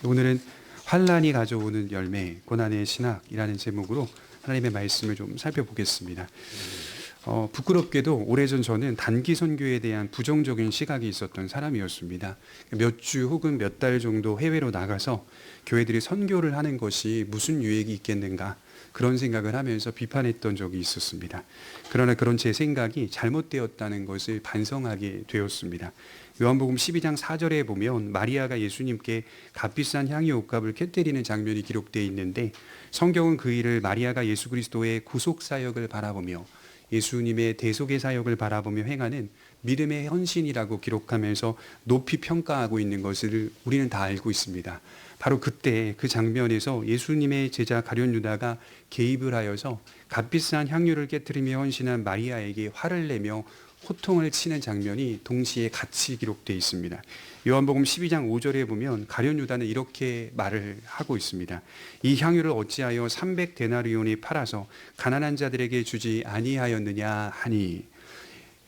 오늘은 환란이 가져오는 열매, 고난의 신학이라는 제목으로 하나님의 말씀을 좀 살펴보겠습니다. 부끄럽게도 오래전 저는 단기 선교에 대한 부정적인 시각이 있었던 사람이었습니다. 몇 주 혹은 몇 달 정도 해외로 나가서 교회들이 선교를 하는 것이 무슨 유익이 있겠는가, 그런 생각을 하면서 비판했던 적이 있었습니다. 그러나 그런 제 생각이 잘못되었다는 것을 반성하게 되었습니다. 요한복음 12장 4절에 보면 마리아가 예수님께 값비싼 향유 옷값을 곁들이는 장면이 기록되어 있는데, 성경은 그 일을 마리아가 예수 그리스도의 구속 사역을 바라보며 예수님의 대속의 사역을 바라보며 행하는 믿음의 헌신이라고 기록하면서 높이 평가하고 있는 것을 우리는 다 알고 있습니다. 바로 그때 그 장면에서 예수님의 제자 가룟 유다가 개입을 하여서 값비싼 향유를 깨뜨리며 헌신한 마리아에게 화를 내며 호통을 치는 장면이 동시에 같이 기록되어 있습니다. 요한복음 12장 5절에 보면 가룟 유다는 이렇게 말을 하고 있습니다. 이 향유를 어찌하여 300데나리온에 팔아서 가난한 자들에게 주지 아니하였느냐 하니,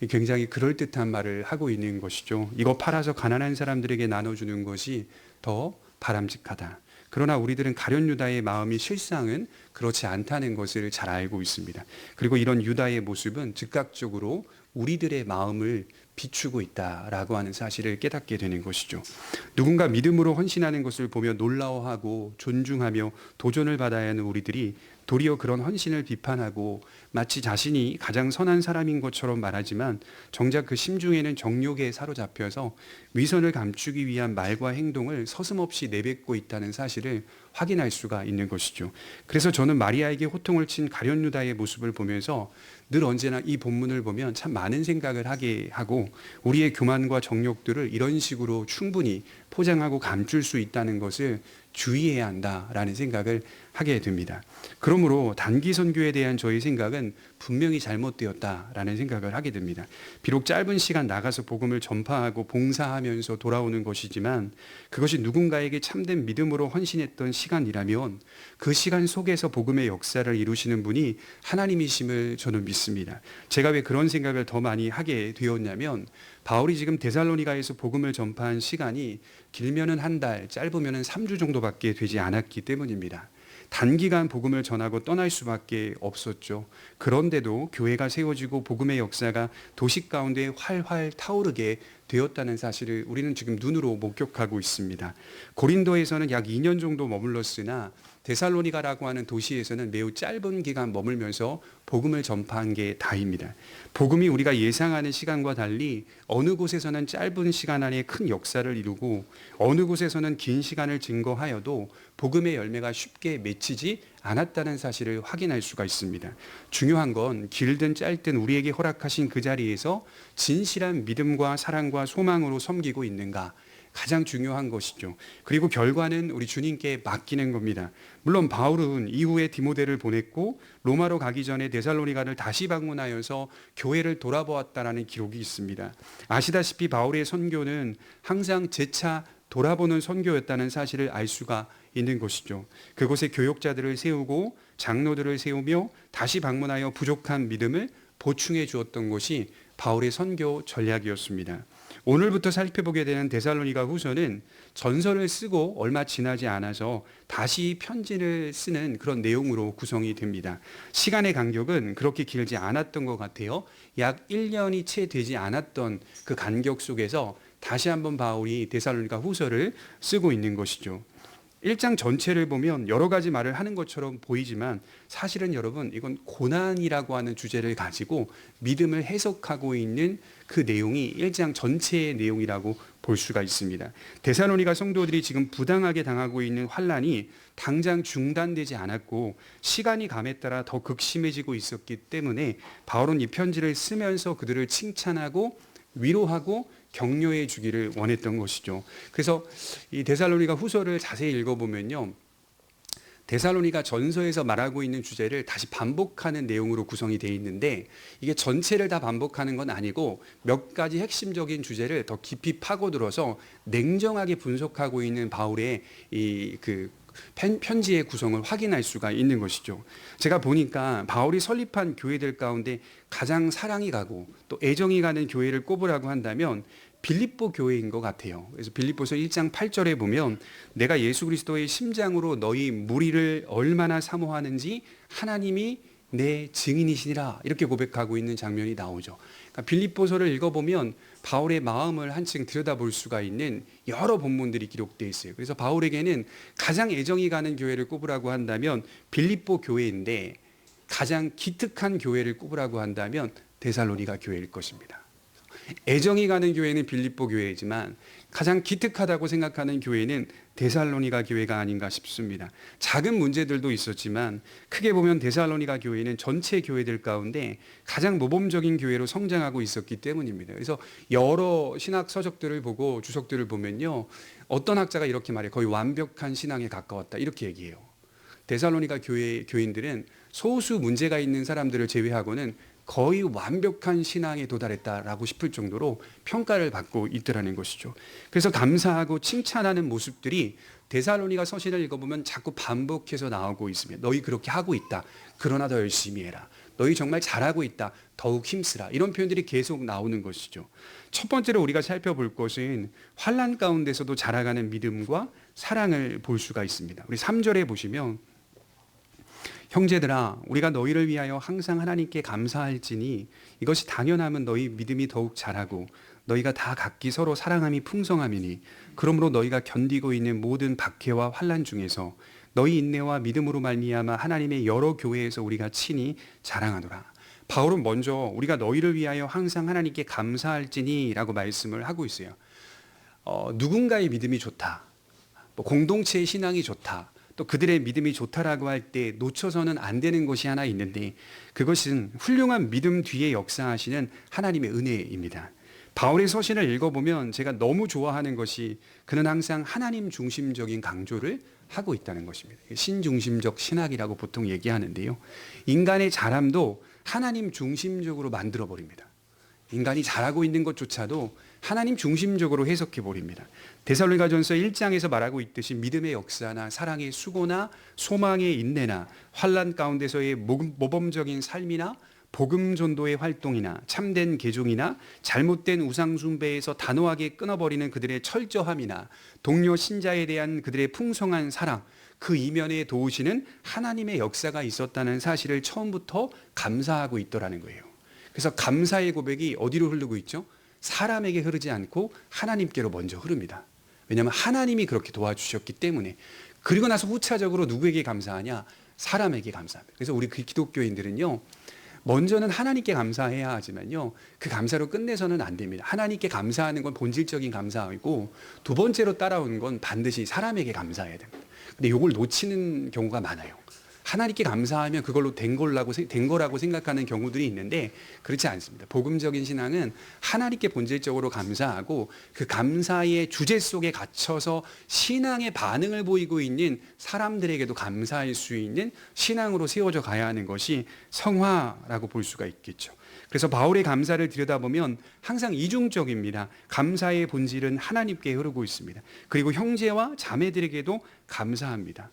굉장히 그럴듯한 말을 하고 있는 것이죠. 이거 팔아서 가난한 사람들에게 나눠주는 것이 더 바람직하다. 그러나 우리들은 가룟 유다의 마음이 실상은 그렇지 않다는 것을 잘 알고 있습니다. 그리고 이런 유다의 모습은 즉각적으로 우리들의 마음을 비추고 있다라고 하는 사실을 깨닫게 되는 것이죠. 누군가 믿음으로 헌신하는 것을 보며 놀라워하고 존중하며 도전을 받아야 하는 우리들이 도리어 그런 헌신을 비판하고 마치 자신이 가장 선한 사람인 것처럼 말하지만 정작 그 심중에는 정욕에 사로잡혀서 위선을 감추기 위한 말과 행동을 서슴없이 내뱉고 있다는 사실을 확인할 수가 있는 것이죠. 그래서 저는 마리아에게 호통을 친 가룟 유다의 모습을 보면서 늘 언제나 이 본문을 보면 참 많은 생각을 하게 하고, 우리의 교만과 정욕들을 이런 식으로 충분히 포장하고 감출 수 있다는 것을 주의해야 한다라는 생각을 하게 됩니다. 그러므로 단기 선교에 대한 저의 생각은 분명히 잘못되었다라는 생각을 하게 됩니다. 비록 짧은 시간 나가서 복음을 전파하고 봉사하면서 돌아오는 것이지만, 그것이 누군가에게 참된 믿음으로 헌신했던 시간이라면 그 시간 속에서 복음의 역사를 이루시는 분이 하나님이심을 저는 믿습니다. 제가 왜 그런 생각을 더 많이 하게 되었냐면, 바울이 지금 데살로니가에서 복음을 전파한 시간이 길면은 한 달, 짧으면은 3주 정도밖에 되지 않았기 때문입니다. 단기간 복음을 전하고 떠날 수밖에 없었죠. 그런데도 교회가 세워지고 복음의 역사가 도시 가운데 활활 타오르게 되었다는 사실을 우리는 지금 눈으로 목격하고 있습니다. 고린도에서는 약 2년 정도 머물렀으나 데살로니가라고 하는 도시에서는 매우 짧은 기간 머물면서 복음을 전파한 게 다입니다. 복음이 우리가 예상하는 시간과 달리 어느 곳에서는 짧은 시간 안에 큰 역사를 이루고, 어느 곳에서는 긴 시간을 증거하여도 복음의 열매가 쉽게 맺히지 않았다는 사실을 확인할 수가 있습니다. 중요한 건 길든 짧든 우리에게 허락하신 그 자리에서 진실한 믿음과 사랑과 소망으로 섬기고 있는가, 가장 중요한 것이죠. 그리고 결과는 우리 주님께 맡기는 겁니다. 물론 바울은 이후에 디모데를 보냈고 로마로 가기 전에 데살로니가를 다시 방문하여서 교회를 돌아보았다라는 기록이 있습니다. 아시다시피 바울의 선교는 항상 재차 돌아보는 선교였다는 사실을 알 수가 있는 것이죠. 그곳에 교역자들을 세우고 장로들을 세우며 다시 방문하여 부족한 믿음을 보충해 주었던 것이 바울의 선교 전략이었습니다. 오늘부터 살펴보게 되는 데살로니가 후서는 전서를 쓰고 얼마 지나지 않아서 다시 편지를 쓰는 그런 내용으로 구성이 됩니다. 시간의 간격은 그렇게 길지 않았던 것 같아요. 약 1년이 채 되지 않았던 그 간격 속에서 다시 한번 바울이 데살로니가 후서를 쓰고 있는 것이죠. 1장 전체를 보면 여러 가지 말을 하는 것처럼 보이지만 사실은 여러분, 이건 고난이라고 하는 주제를 가지고 믿음을 해석하고 있는 그 내용이 1장 전체의 내용이라고 볼 수가 있습니다. 데살로니가 성도들이 지금 부당하게 당하고 있는 환란이 당장 중단되지 않았고 시간이 감에 따라 더 극심해지고 있었기 때문에 바울은 이 편지를 쓰면서 그들을 칭찬하고 위로하고 격려해 주기를 원했던 것이죠. 그래서 이 데살로니가 후서를 자세히 읽어보면요, 데살로니가 전서에서 말하고 있는 주제를 다시 반복하는 내용으로 구성이 되어 있는데, 이게 전체를 다 반복하는 건 아니고 몇 가지 핵심적인 주제를 더 깊이 파고들어서 냉정하게 분석하고 있는 바울의 편지의 구성을 확인할 수가 있는 것이죠. 제가 보니까 바울이 설립한 교회들 가운데 가장 사랑이 가고 또 애정이 가는 교회를 꼽으라고 한다면 빌립보 교회인 것 같아요. 그래서 빌립보서 1장 8절에 보면 내가 예수 그리스도의 심장으로 너희 무리를 얼마나 사모하는지 하나님이 내 증인이시니라 이렇게 고백하고 있는 장면이 나오죠. 그러니까 빌립보서를 읽어보면 바울의 마음을 한층 들여다볼 수가 있는 여러 본문들이 기록되어 있어요. 그래서 바울에게는 가장 애정이 가는 교회를 꼽으라고 한다면 빌립보 교회인데 가장 기특한 교회를 꼽으라고 한다면 데살로니가 교회일 것입니다. 애정이 가는 교회는 빌립보 교회이지만 가장 기특하다고 생각하는 교회는 데살로니가 교회가 아닌가 싶습니다. 작은 문제들도 있었지만 크게 보면 데살로니가 교회는 전체 교회들 가운데 가장 모범적인 교회로 성장하고 있었기 때문입니다. 그래서 여러 신학 서적들을 보고 주석들을 보면요, 어떤 학자가 이렇게 말해요. 거의 완벽한 신앙에 가까웠다 이렇게 얘기해요. 데살로니가 교인들은 소수 문제가 있는 사람들을 제외하고는 거의 완벽한 신앙에 도달했다라고 싶을 정도로 평가를 받고 있더라는 것이죠. 그래서 감사하고 칭찬하는 모습들이 데살로니가 서신을 읽어보면 자꾸 반복해서 나오고 있습니다. 너희 그렇게 하고 있다. 그러나 더 열심히 해라. 너희 정말 잘하고 있다. 더욱 힘쓰라. 이런 표현들이 계속 나오는 것이죠. 첫 번째로 우리가 살펴볼 것은 환난 가운데서도 자라가는 믿음과 사랑을 볼 수가 있습니다. 우리 3절에 보시면 형제들아 우리가 너희를 위하여 항상 하나님께 감사할지니 이것이 당연함은 너희 믿음이 더욱 자라고 너희가 다 각기 서로 사랑함이 풍성함이니 그러므로 너희가 견디고 있는 모든 박해와 환난 중에서 너희 인내와 믿음으로 말미암아 하나님의 여러 교회에서 우리가 친히 자랑하노라. 바울은 먼저 우리가 너희를 위하여 항상 하나님께 감사할지니 라고 말씀을 하고 있어요. 누군가의 믿음이 좋다, 공동체의 신앙이 좋다, 또 그들의 믿음이 좋다라고 할 때 놓쳐서는 안 되는 것이 하나 있는데 그것은 훌륭한 믿음 뒤에 역사하시는 하나님의 은혜입니다. 바울의 서신을 읽어보면 제가 너무 좋아하는 것이 그는 항상 하나님 중심적인 강조를 하고 있다는 것입니다. 신중심적 신학이라고 보통 얘기하는데요. 인간의 자람도 하나님 중심적으로 만들어 버립니다. 인간이 잘하고 있는 것조차도 하나님 중심적으로 해석해 버립니다. 데살로니가전서 1장에서 말하고 있듯이 믿음의 역사나 사랑의 수고나 소망의 인내나 환난 가운데서의 모범적인 삶이나 복음 전도의 활동이나 참된 개종이나 잘못된 우상 숭배에서 단호하게 끊어버리는 그들의 철저함이나 동료 신자에 대한 그들의 풍성한 사랑, 그 이면에 도우시는 하나님의 역사가 있었다는 사실을 처음부터 감사하고 있더라는 거예요. 그래서 감사의 고백이 어디로 흐르고 있죠? 사람에게 흐르지 않고 하나님께로 먼저 흐릅니다. 왜냐하면 하나님이 그렇게 도와주셨기 때문에. 그리고 나서 후차적으로 누구에게 감사하냐? 사람에게 감사합니다. 그래서 우리 기독교인들은요, 먼저는 하나님께 감사해야 하지만요, 그 감사로 끝내서는 안 됩니다. 하나님께 감사하는 건 본질적인 감사이고 두 번째로 따라오는 건 반드시 사람에게 감사해야 됩니다. 근데 이걸 놓치는 경우가 많아요. 하나님께 감사하면 그걸로 된 거라고 생각하는 경우들이 있는데 그렇지 않습니다. 복음적인 신앙은 하나님께 본질적으로 감사하고 그 감사의 주제 속에 갇혀서 신앙의 반응을 보이고 있는 사람들에게도 감사할 수 있는 신앙으로 세워져 가야 하는 것이 성화라고 볼 수가 있겠죠. 그래서 바울의 감사를 들여다보면 항상 이중적입니다. 감사의 본질은 하나님께 흐르고 있습니다. 그리고 형제와 자매들에게도 감사합니다.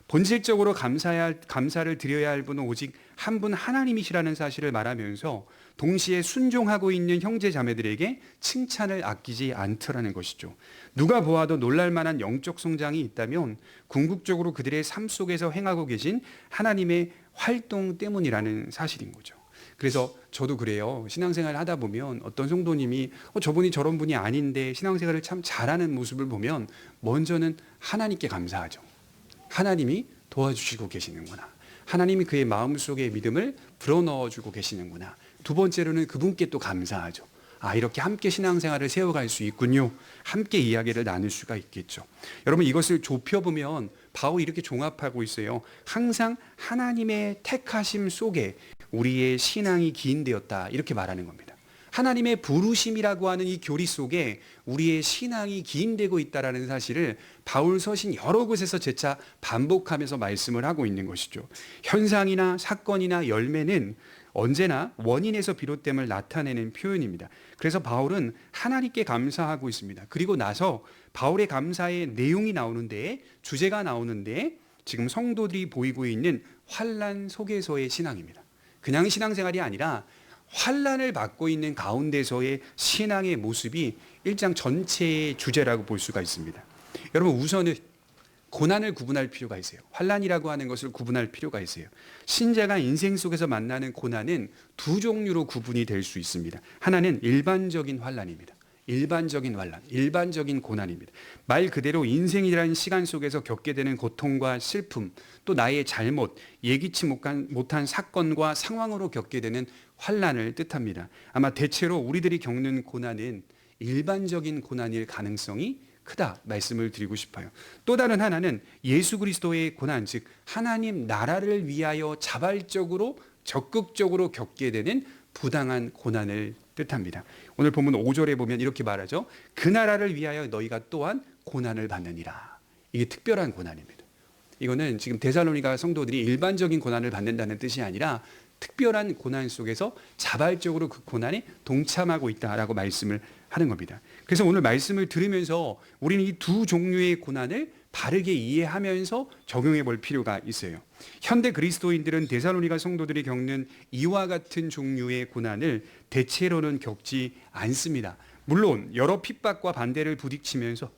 본질적으로 감사를 드려야 할 분은 오직 한 분 하나님이시라는 사실을 말하면서 동시에 순종하고 있는 형제 자매들에게 칭찬을 아끼지 않더라는 것이죠. 누가 보아도 놀랄 만한 영적 성장이 있다면 궁극적으로 그들의 삶 속에서 행하고 계신 하나님의 활동 때문이라는 사실인 거죠. 그래서 저도 그래요. 신앙생활을 하다 보면 어떤 성도님이 저분이 저런 분이 아닌데 신앙생활을 참 잘하는 모습을 보면 먼저는 하나님께 감사하죠. 하나님이 도와주시고 계시는구나. 하나님이 그의 마음속에 믿음을 불어넣어주고 계시는구나. 두 번째로는 그분께 또 감사하죠. 이렇게 함께 신앙생활을 세워갈 수 있군요. 함께 이야기를 나눌 수가 있겠죠. 여러분 이것을 좁혀보면 바울이 이렇게 종합하고 있어요. 항상 하나님의 택하심 속에 우리의 신앙이 기인되었다 이렇게 말하는 겁니다. 하나님의 부르심이라고 하는 이 교리 속에 우리의 신앙이 기인되고 있다는 사실을 바울 서신 여러 곳에서 재차 반복하면서 말씀을 하고 있는 것이죠. 현상이나 사건이나 열매는 언제나 원인에서 비롯됨을 나타내는 표현입니다. 그래서 바울은 하나님께 감사하고 있습니다. 그리고 나서 바울의 감사의 내용이 나오는데, 주제가 나오는데 지금 성도들이 보이고 있는 환난 속에서의 신앙입니다. 그냥 신앙생활이 아니라 환난을 받고 있는 가운데서의 신앙의 모습이 1장 전체의 주제라고 볼 수가 있습니다. 여러분, 우선은 고난을 구분할 필요가 있어요. 환난이라고 하는 것을 구분할 필요가 있어요. 신자가 인생 속에서 만나는 고난은 두 종류로 구분이 될 수 있습니다. 하나는 일반적인 환난입니다. 일반적인 환난, 일반적인 고난입니다. 말 그대로 인생이라는 시간 속에서 겪게 되는 고통과 슬픔, 또 나의 잘못, 예기치 못한 사건과 상황으로 겪게 되는 환난을 뜻합니다. 아마 대체로 우리들이 겪는 고난은 일반적인 고난일 가능성이 크다 말씀을 드리고 싶어요. 또 다른 하나는 예수 그리스도의 고난, 즉 하나님 나라를 위하여 자발적으로 적극적으로 겪게 되는 부당한 고난을 뜻합니다. 오늘 본문 5절에 보면 이렇게 말하죠. 그 나라를 위하여 너희가 또한 고난을 받느니라. 이게 특별한 고난입니다. 이거는 지금 데살로니가 성도들이 일반적인 고난을 받는다는 뜻이 아니라 특별한 고난 속에서 자발적으로 그 고난에 동참하고 있다라고 말씀을 하는 겁니다. 그래서 오늘 말씀을 들으면서 우리는 이 두 종류의 고난을 바르게 이해하면서 적용해 볼 필요가 있어요. 현대 그리스도인들은 데살로니가 성도들이 겪는 이와 같은 종류의 고난을 대체로는 겪지 않습니다. 물론 여러 핍박과 반대를 부딪히면서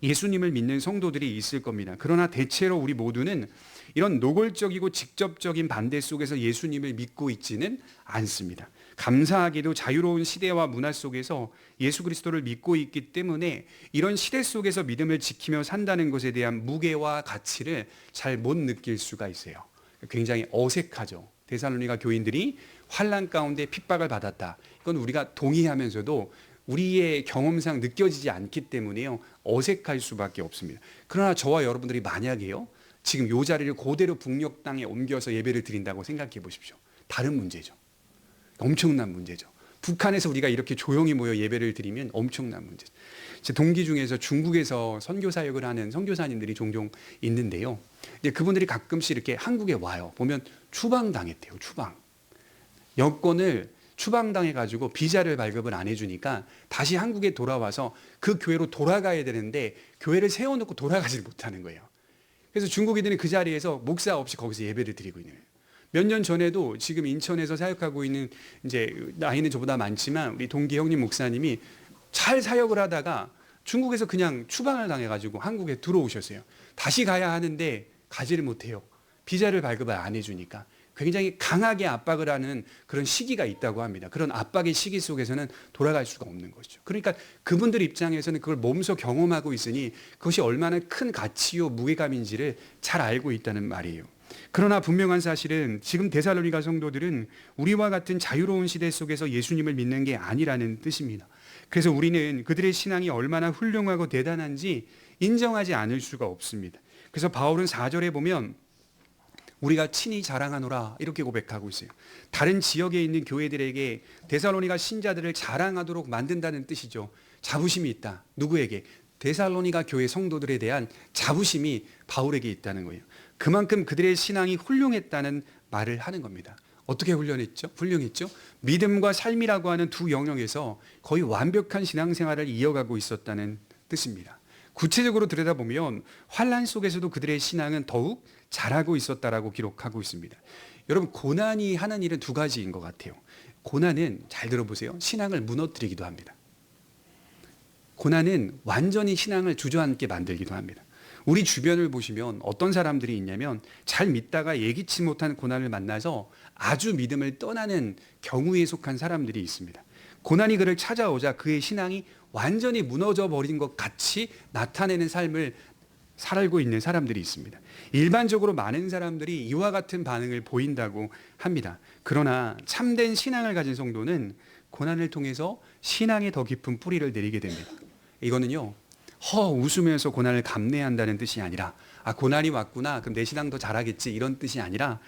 예수님을 믿는 성도들이 있을 겁니다. 그러나 대체로 우리 모두는 이런 노골적이고 직접적인 반대 속에서 예수님을 믿고 있지는 않습니다. 감사하게도 자유로운 시대와 문화 속에서 예수 그리스도를 믿고 있기 때문에 이런 시대 속에서 믿음을 지키며 산다는 것에 대한 무게와 가치를 잘 못 느낄 수가 있어요. 굉장히 어색하죠. 데살로니가 교인들이 환난 가운데 핍박을 받았다. 이건 우리가 동의하면서도 우리의 경험상 느껴지지 않기 때문에요. 어색할 수밖에 없습니다. 그러나 저와 여러분들이 만약에요. 지금 이 자리를 그대로 북녘 땅에 옮겨서 예배를 드린다고 생각해 보십시오. 다른 문제죠. 엄청난 문제죠. 북한에서 우리가 이렇게 조용히 모여 예배를 드리면 엄청난 문제죠. 제 동기 중에서 중국에서 선교 사역을 하는 선교사님들이 종종 있는데요. 이제 그분들이 가끔씩 이렇게 한국에 와요. 보면 추방당했대요. 추방. 여권을 추방당해가지고 비자를 발급을 안 해주니까 다시 한국에 돌아와서 그 교회로 돌아가야 되는데 교회를 세워놓고 돌아가지 못하는 거예요. 그래서 중국인들이 그 자리에서 목사 없이 거기서 예배를 드리고 있는 거예요. 몇 년 전에도 지금 인천에서 사역하고 있는, 이제 나이는 저보다 많지만 우리 동기 형님 목사님이 잘 사역을 하다가 중국에서 그냥 추방을 당해가지고 한국에 들어오셨어요. 다시 가야 하는데 가지를 못해요. 비자를 발급을 안 해주니까. 굉장히 강하게 압박을 하는 그런 시기가 있다고 합니다. 그런 압박의 시기 속에서는 돌아갈 수가 없는 것이죠. 그러니까 그분들 입장에서는 그걸 몸소 경험하고 있으니 그것이 얼마나 큰 가치요 무게감인지를 잘 알고 있다는 말이에요. 그러나 분명한 사실은 지금 데살로니가 성도들은 우리와 같은 자유로운 시대 속에서 예수님을 믿는 게 아니라는 뜻입니다. 그래서 우리는 그들의 신앙이 얼마나 훌륭하고 대단한지 인정하지 않을 수가 없습니다. 그래서 바울은 4절에 보면 우리가 친히 자랑하노라 이렇게 고백하고 있어요. 다른 지역에 있는 교회들에게 데살로니가 신자들을 자랑하도록 만든다는 뜻이죠. 자부심이 있다. 누구에게? 데살로니가 교회 성도들에 대한 자부심이 바울에게 있다는 거예요. 그만큼 그들의 신앙이 훌륭했다는 말을 하는 겁니다. 어떻게 훌륭했죠? 믿음과 삶이라고 하는 두 영역에서 거의 완벽한 신앙생활을 이어가고 있었다는 뜻입니다. 구체적으로 들여다보면 환난 속에서도 그들의 신앙은 더욱 잘하고 있었다라고 기록하고 있습니다. 여러분, 고난이 하는 일은 두 가지인 것 같아요. 고난은, 잘 들어보세요, 신앙을 무너뜨리기도 합니다. 고난은 완전히 신앙을 주저앉게 만들기도 합니다. 우리 주변을 보시면 어떤 사람들이 있냐면 잘 믿다가 예기치 못한 고난을 만나서 아주 믿음을 떠나는 경우에 속한 사람들이 있습니다. 고난이 그를 찾아오자 그의 신앙이 완전히 무너져 버린 것 같이 나타내는 삶을 살고 있는 사람들이 있습니다. 일반적으로 많은 사람들이 이와 같은 반응을 보인다고 합니다. 그러나 참된 신앙을 가진 성도는 고난을 통해서 신앙의 더 깊은 뿌리를 내리게 됩니다. 이거는요, 웃으면서 고난을 감내한다는 뜻이 아니라, 고난이 왔구나, 그럼 내 신앙 더 잘하겠지, 이런 뜻이 아니라,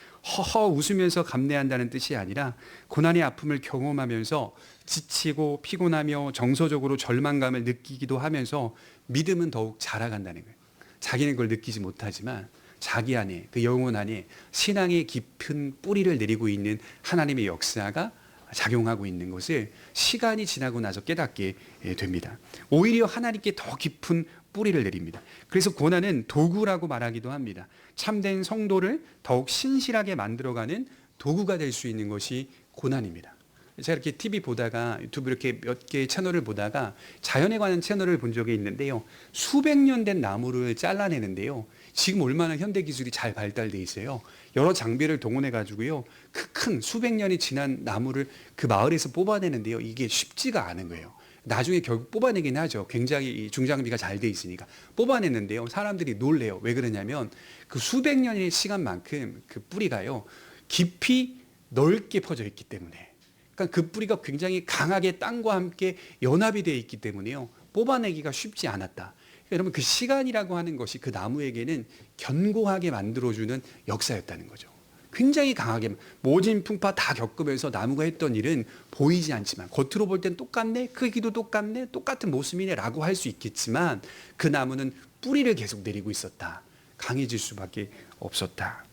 웃으면서 감내한다는 뜻이 아니라, 고난의 아픔을 경험하면서 지치고 피곤하며 정서적으로 절망감을 느끼기도 하면서 믿음은 더욱 자라간다는 거예요. 자기는 그걸 느끼지 못하지만 자기 안에, 그 영혼 안에 신앙의 깊은 뿌리를 내리고 있는 하나님의 역사가 작용하고 있는 것을 시간이 지나고 나서 깨닫게 됩니다. 오히려 하나님께 더 깊은 뿌리를 내립니다. 그래서 고난은 도구라고 말하기도 합니다. 참된 성도를 더욱 신실하게 만들어가는 도구가 될 수 있는 것이 고난입니다. 제가 이렇게 TV 보다가 유튜브 이렇게 몇 개의 채널을 보다가 자연에 관한 채널을 본 적이 있는데요. 수백 년 된 나무를 잘라내는데요. 지금 얼마나 현대 기술이 잘 발달돼 있어요. 여러 장비를 동원해 가지고요. 그 큰 수백 년이 지난 나무를 그 마을에서 뽑아내는데요. 이게 쉽지가 않은 거예요. 나중에 결국 뽑아내긴 하죠. 굉장히 중장비가 잘 돼 있으니까 뽑아냈는데요. 사람들이 놀래요. 왜 그러냐면 그 수백 년의 시간만큼 그 뿌리가요. 깊이 넓게 퍼져 있기 때문에, 그러니까 그 뿌리가 굉장히 강하게 땅과 함께 연합이 되어 있기 때문에요. 뽑아내기가 쉽지 않았다. 그러니까 여러분, 그 시간이라고 하는 것이 그 나무에게는 견고하게 만들어주는 역사였다는 거죠. 굉장히 강하게 모진 풍파 다 겪으면서 나무가 했던 일은 보이지 않지만, 겉으로 볼 땐 똑같네, 크기도 똑같네, 똑같은 모습이네 라고 할 수 있겠지만, 그 나무는 뿌리를 계속 내리고 있었다. 강해질 수밖에 없었다.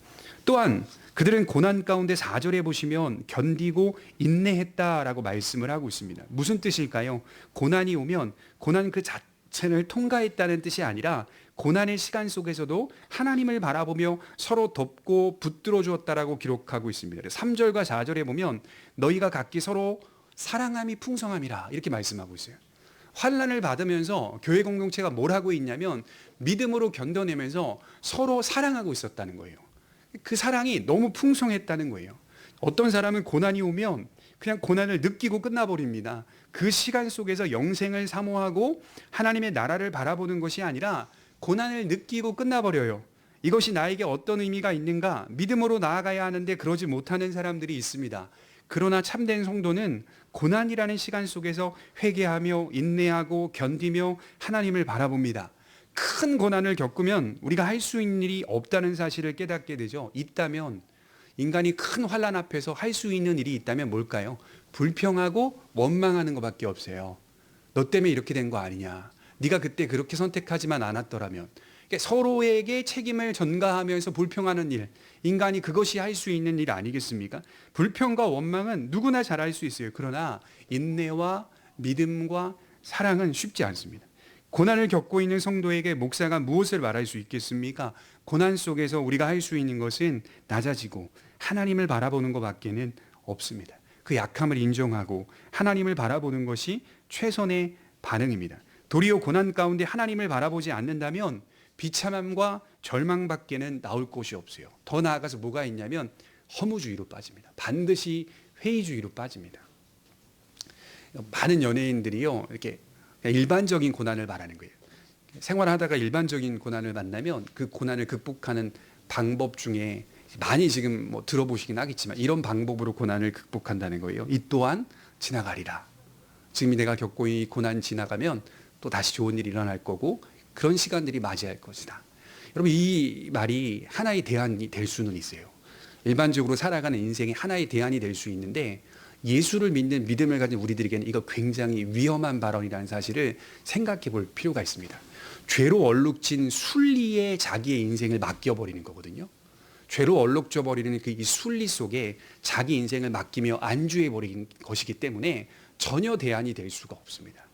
또한 그들은 고난 가운데 4절에 보시면 견디고 인내했다라고 말씀을 하고 있습니다. 무슨 뜻일까요? 고난이 오면 고난 그 자체를 통과했다는 뜻이 아니라 고난의 시간 속에서도 하나님을 바라보며 서로 돕고 붙들어 주었다라고 기록하고 있습니다. 3절과 4절에 보면 너희가 각기 서로 사랑함이 풍성함이라 이렇게 말씀하고 있어요. 환난을 받으면서 교회 공동체가 뭘 하고 있냐면 믿음으로 견뎌내면서 서로 사랑하고 있었다는 거예요. 그 사랑이 너무 풍성했다는 거예요. 어떤 사람은 고난이 오면 그냥 고난을 느끼고 끝나버립니다. 그 시간 속에서 영생을 사모하고 하나님의 나라를 바라보는 것이 아니라 고난을 느끼고 끝나버려요. 이것이 나에게 어떤 의미가 있는가? 믿음으로 나아가야 하는데 그러지 못하는 사람들이 있습니다. 그러나 참된 성도는 고난이라는 시간 속에서 회개하며 인내하고 견디며 하나님을 바라봅니다. 큰 고난을 겪으면 우리가 할 수 있는 일이 없다는 사실을 깨닫게 되죠. 있다면, 인간이 큰 환난 앞에서 할 수 있는 일이 있다면 뭘까요? 불평하고 원망하는 것밖에 없어요. 너 때문에 이렇게 된 거 아니냐? 네가 그때 그렇게 선택하지만 않았더라면. 그러니까 서로에게 책임을 전가하면서 불평하는 일, 인간이 그것이 할 수 있는 일 아니겠습니까? 불평과 원망은 누구나 잘할 수 있어요. 그러나 인내와 믿음과 사랑은 쉽지 않습니다. 고난을 겪고 있는 성도에게 목사가 무엇을 말할 수 있겠습니까? 고난 속에서 우리가 할 수 있는 것은 낮아지고 하나님을 바라보는 것밖에는 없습니다. 그 약함을 인정하고 하나님을 바라보는 것이 최선의 반응입니다. 도리어 고난 가운데 하나님을 바라보지 않는다면 비참함과 절망밖에는 나올 곳이 없어요. 더 나아가서 뭐가 있냐면 허무주의로 빠집니다. 반드시 회의주의로 빠집니다. 많은 연예인들이요, 이렇게 일반적인 고난을 말하는 거예요. 생활하다가 일반적인 고난을 만나면 그 고난을 극복하는 방법 중에 많이 지금 뭐 들어보시긴 하겠지만 이런 방법으로 고난을 극복한다는 거예요. 이 또한 지나가리라. 지금 내가 겪고 이 고난 지나가면 또 다시 좋은 일이 일어날 거고 그런 시간들이 맞이할 것이다. 여러분, 이 말이 하나의 대안이 될 수는 있어요. 일반적으로 살아가는 인생의 하나의 대안이 될 수 있는데 예수를 믿는 믿음을 가진 우리들에게는 이거 굉장히 위험한 발언이라는 사실을 생각해 볼 필요가 있습니다. 죄로 얼룩진 순리에 자기의 인생을 맡겨버리는 거거든요. 죄로 얼룩져 버리는 그 이 순리 속에 자기 인생을 맡기며 안주해 버린 것이기 때문에 전혀 대안이 될 수가 없습니다.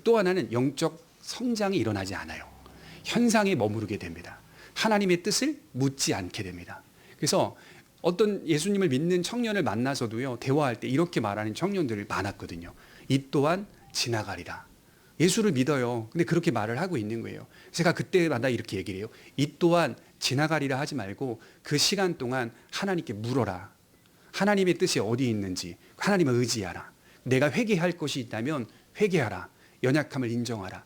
또 하나는 영적 성장이 일어나지 않아요. 현상에 머무르게 됩니다. 하나님의 뜻을 묻지 않게 됩니다. 그래서 어떤 예수님을 믿는 청년을 만나서도요, 대화할 때 이렇게 말하는 청년들이 많았거든요. 이 또한 지나가리라. 예수를 믿어요. 근데 그렇게 말을 하고 있는 거예요. 제가 그때마다 이렇게 얘기를 해요. 이 또한 지나가리라 하지 말고 그 시간 동안 하나님께 물어라. 하나님의 뜻이 어디 있는지 하나님을 의지하라. 내가 회개할 것이 있다면 회개하라. 연약함을 인정하라.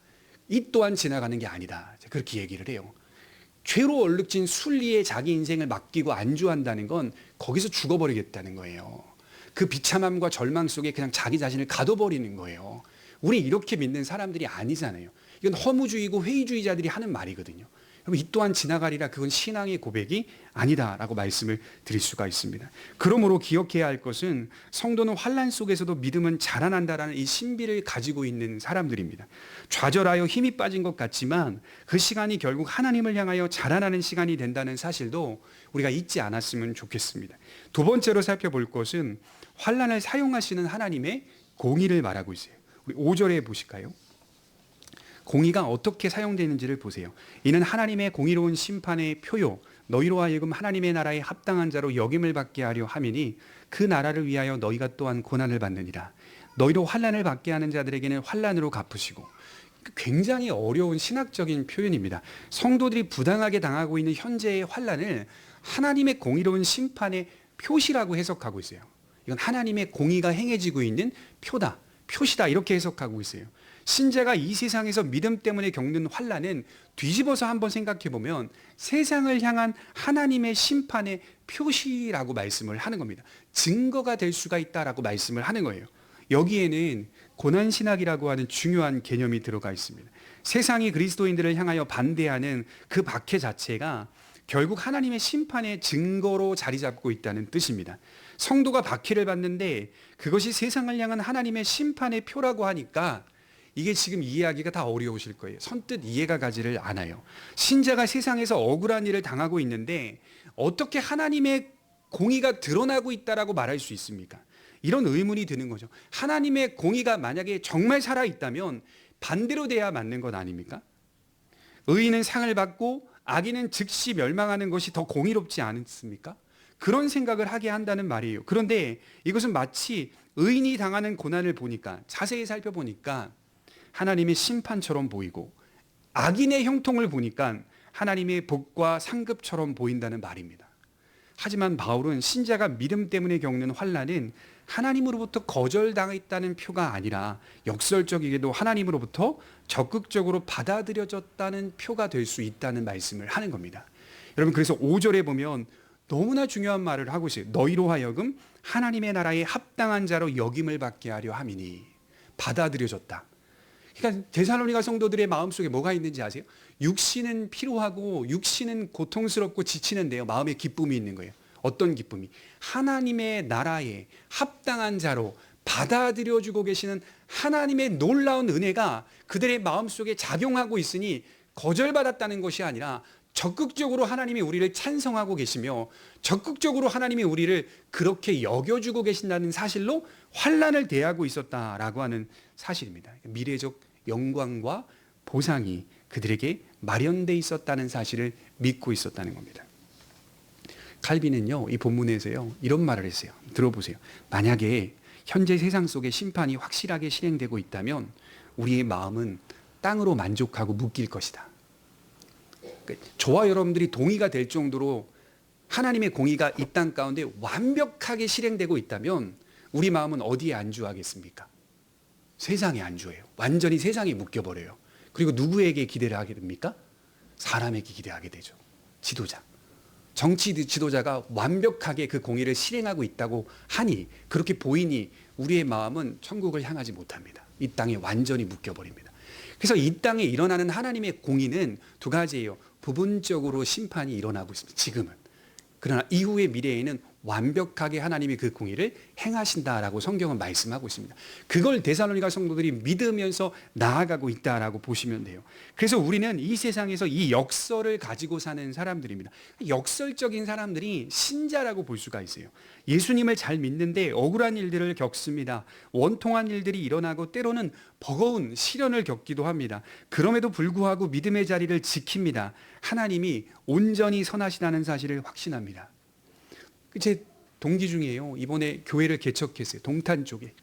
이 또한 지나가는 게 아니다. 그렇게 얘기를 해요. 죄로 얼룩진 순리에 자기 인생을 맡기고 안주한다는 건 거기서 죽어버리겠다는 거예요. 그 비참함과 절망 속에 그냥 자기 자신을 가둬버리는 거예요. 우리 이렇게 믿는 사람들이 아니잖아요. 이건 허무주의고 회의주의자들이 하는 말이거든요. 이 또한 지나가리라, 그건 신앙의 고백이 아니다라고 말씀을 드릴 수가 있습니다. 그러므로 기억해야 할 것은 성도는 환난 속에서도 믿음은 자라난다라는 이 신비를 가지고 있는 사람들입니다. 좌절하여 힘이 빠진 것 같지만 그 시간이 결국 하나님을 향하여 자라나는 시간이 된다는 사실도 우리가 잊지 않았으면 좋겠습니다. 두 번째로 살펴볼 것은 환난을 사용하시는 하나님의 공의를 말하고 있어요. 우리 5절에 보실까요? 공의가 어떻게 사용되는지를 보세요. 이는 하나님의 공의로운 심판의 표요, 너희로 하여금 하나님의 나라에 합당한 자로 여김을 받게 하려 함이니 그 나라를 위하여 너희가 또한 고난을 받느니라. 너희로 환난을 받게 하는 자들에게는 환난으로 갚으시고. 굉장히 어려운 신학적인 표현입니다. 성도들이 부당하게 당하고 있는 현재의 환난을 하나님의 공의로운 심판의 표시라고 해석하고 있어요. 이건 하나님의 공의가 행해지고 있는 표다, 표시다 이렇게 해석하고 있어요. 신자가 이 세상에서 믿음 때문에 겪는 환난은 뒤집어서 한번 생각해 보면 세상을 향한 하나님의 심판의 표시라고 말씀을 하는 겁니다. 증거가 될 수가 있다라고 말씀을 하는 거예요. 여기에는 고난신학이라고 하는 중요한 개념이 들어가 있습니다. 세상이 그리스도인들을 향하여 반대하는 그 박해 자체가 결국 하나님의 심판의 증거로 자리 잡고 있다는 뜻입니다. 성도가 박해를 받는데 그것이 세상을 향한 하나님의 심판의 표라고 하니까 이게 지금 이해하기가 다 어려우실 거예요. 선뜻 이해가 가지를 않아요. 신자가 세상에서 억울한 일을 당하고 있는데 어떻게 하나님의 공의가 드러나고 있다라고 말할 수 있습니까? 이런 의문이 드는 거죠. 하나님의 공의가 만약에 정말 살아있다면 반대로 돼야 맞는 것 아닙니까? 의인은 상을 받고 악인은 즉시 멸망하는 것이 더 공의롭지 않습니까? 그런 생각을 하게 한다는 말이에요. 그런데 이것은 마치 의인이 당하는 고난을 보니까, 자세히 살펴보니까 하나님의 심판처럼 보이고 악인의 형통을 보니까 하나님의 복과 상급처럼 보인다는 말입니다. 하지만 바울은 신자가 믿음 때문에 겪는 환난은 하나님으로부터 거절당했다는 표가 아니라 역설적이게도 하나님으로부터 적극적으로 받아들여졌다는 표가 될 수 있다는 말씀을 하는 겁니다. 여러분, 그래서 5절에 보면 너무나 중요한 말을 하고 있어요. 너희로 하여금 하나님의 나라에 합당한 자로 여김을 받게 하려 함이니. 받아들여졌다. 그러니까 데살로니가 성도들의 마음속에 뭐가 있는지 아세요? 육신은 피로하고 육신은 고통스럽고 지치는데요, 마음에 기쁨이 있는 거예요. 어떤 기쁨이? 하나님의 나라에 합당한 자로 받아들여주고 계시는 하나님의 놀라운 은혜가 그들의 마음속에 작용하고 있으니 거절받았다는 것이 아니라 적극적으로 하나님이 우리를 찬성하고 계시며 적극적으로 하나님이 우리를 그렇게 여겨주고 계신다는 사실로 환난을 대하고 있었다라고 하는 사실입니다. 미래적 영광과 보상이 그들에게 마련돼 있었다는 사실을 믿고 있었다는 겁니다. 칼빈은요, 이 본문에서요, 이런 말을 했어요. 들어보세요. 만약에 현재 세상 속에 심판이 확실하게 실행되고 있다면 우리의 마음은 땅으로 만족하고 묶일 것이다. 저와 여러분들이 동의가 될 정도로 하나님의 공의가 이 땅 가운데 완벽하게 실행되고 있다면 우리 마음은 어디에 안주하겠습니까? 세상에 안주해요. 완전히 세상에 묶여버려요. 그리고 누구에게 기대를 하게 됩니까? 사람에게 기대하게 되죠. 지도자. 정치 지도자가 완벽하게 그 공의를 실행하고 있다고 하니, 그렇게 보이니 우리의 마음은 천국을 향하지 못합니다. 이 땅에 완전히 묶여버립니다. 그래서 이 땅에 일어나는 하나님의 공의는 두 가지예요. 부분적으로 심판이 일어나고 있습니다. 지금은. 그러나 이후의 미래에는 완벽하게 하나님이 그 공의를 행하신다라고 성경은 말씀하고 있습니다. 그걸 데살로니가 성도들이 믿으면서 나아가고 있다라고 보시면 돼요. 그래서 우리는 이 세상에서 이 역설을 가지고 사는 사람들입니다. 역설적인 사람들이 신자라고 볼 수가 있어요. 예수님을 잘 믿는데 억울한 일들을 겪습니다. 원통한 일들이 일어나고 때로는 버거운 시련을 겪기도 합니다. 그럼에도 불구하고 믿음의 자리를 지킵니다. 하나님이 온전히 선하시다는 사실을 확신합니다. 제 동기 중에요, 이번에 교회를 개척했어요. 동탄 쪽에.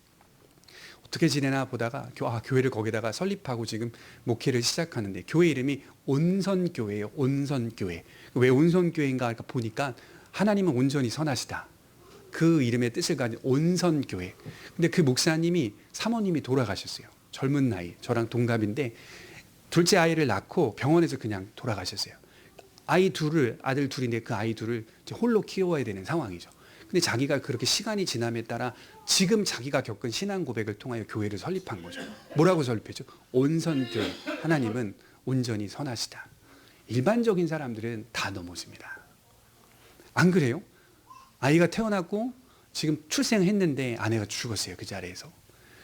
어떻게 지내나 보다가 교회를 거기다가 설립하고 지금 목회를 시작하는데, 교회 이름이 온선교회예요. 온선교회. 왜 온선교회인가 보니까 하나님은 온전히 선하시다. 그 이름의 뜻을 가진 온선교회. 근데 그 목사님이, 사모님이 돌아가셨어요. 젊은 나이, 저랑 동갑인데 둘째 아이를 낳고 병원에서 그냥 돌아가셨어요. 아들 둘인데 그 아이 둘을 홀로 키워야 되는 상황이죠. 근데 자기가 그렇게 시간이 지남에 따라 지금 자기가 겪은 신앙 고백을 통하여 교회를 설립한 거죠. 뭐라고 설립했죠? 온선교회. 하나님은 온전히 선하시다. 일반적인 사람들은 다 넘어집니다. 안 그래요? 아이가 태어났고 지금 출생했는데 아내가 죽었어요. 그 자리에서.